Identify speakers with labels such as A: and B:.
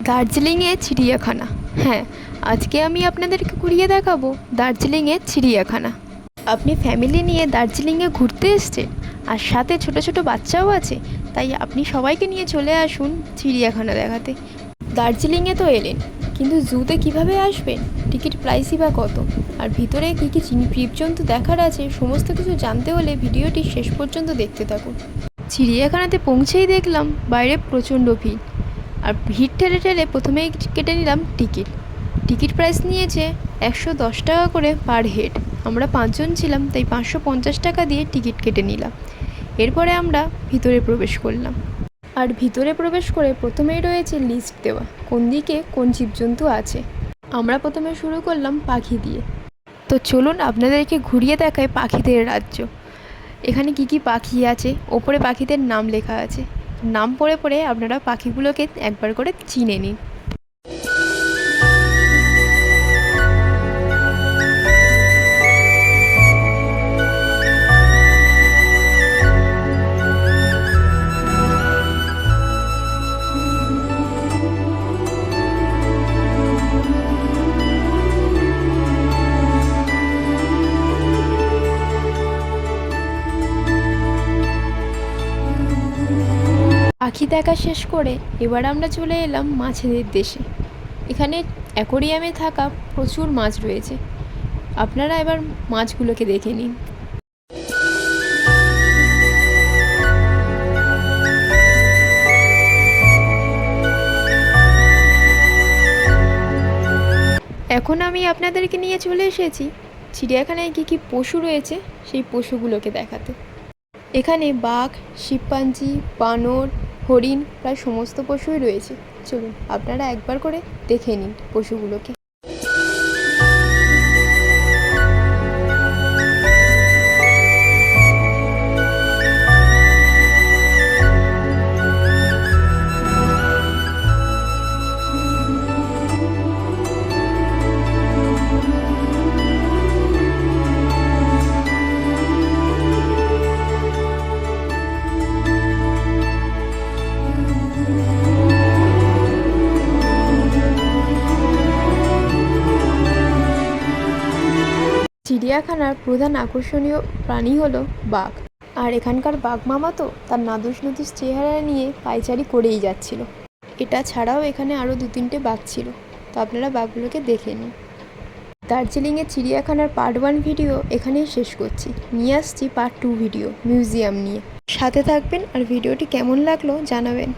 A: দার্জিলিংয়ে চিড়িয়াখানা। হ্যাঁ, আজকে আমি আপনাদেরকে ঘুরিয়ে দেখাবো দার্জিলিংয়ের চিড়িয়াখানা। আপনি ফ্যামিলি নিয়ে দার্জিলিংয়ে ঘুরতে এসছেন আর সাথে ছোট ছোট বাচ্চাও আছে, তাই আপনি সবাইকে নিয়ে চলে আসুন চিড়িয়াখানা দেখাতে। দার্জিলিংয়ে তো এলেন, কিন্তু জুতে কিভাবে আসবেন, টিকিট প্রাইসই বা কত, আর ভিতরে কী কী জীবজন্তু দেখার আছে, সমস্ত কিছু জানতে হলে ভিডিওটি শেষ পর্যন্ত দেখতে থাকুন। চিড়িয়াখানাতে পৌঁছেই দেখলাম বাইরে প্রচণ্ড ভিড়, আর ভিড় ঠেলে ঠেলে প্রথমেই কেটে নিলাম টিকিট। টিকিট প্রাইস নিয়েছে 110 টাকা করে পার হেড। আমরা 5 জন ছিলাম, তাই 550 টাকা দিয়ে টিকিট কেটে নিলাম। এরপরে আমরা ভিতরে প্রবেশ করলাম, আর ভিতরে প্রবেশ করে প্রথমেই রয়েছে লিস্ট দেওয়া কোন দিকে কোন জীবজন্তু আছে। আমরা প্রথমে শুরু করলাম পাখি দিয়ে। তো চলুন আপনাদেরকে ঘুরিয়ে দেখায় পাখিদের রাজ্য। এখানে কি কি পাখি আছে, ওপরে পাখিদের নাম লেখা আছে। নাম পড়ে পড়ে আপনারা পাখিগুলোকে একবার করে চিনে নিন। পাখি দেখা শেষ করে এবার আমরা চলে এলাম মাছেদের দেশে। এখানে অ্যাকোরিয়ামে থাকা প্রচুর মাছ রয়েছে, আপনারা এবার মাছগুলোকে দেখে নিন। এখন আমি আপনাদেরকে নিয়ে চলে এসেছি চিড়িয়াখানায় কী কী পশু রয়েছে সেই পশুগুলোকে দেখাতে। এখানে বাঘ, শিম্পাঞ্জি, বানর, হরিণ, প্রায় সমস্ত পশুই রয়েছে। চলুন আপনারা একবার করে দেখে নিন পশুগুলোকে। চিড়িয়াখানার প্রধান আকর্ষণীয় প্রাণী হলো বাঘ, আর এখানকার বাঘ মামা তো তার নাদুস নুদুস চেহারা নিয়ে পায়চারি করেই যাচ্ছিল। এটা ছাড়াও এখানে আরও 2-3টে বাঘ ছিল, তো আপনারা বাঘগুলোকে দেখে নিন। দার্জিলিংয়ের চিড়িয়াখানার পার্ট 1 ভিডিও এখানেই শেষ করছি, নিয়ে আসছি পার্ট 2 ভিডিও মিউজিয়াম নিয়ে। সাথে থাকবেন আর ভিডিওটি কেমন লাগলো জানাবেন।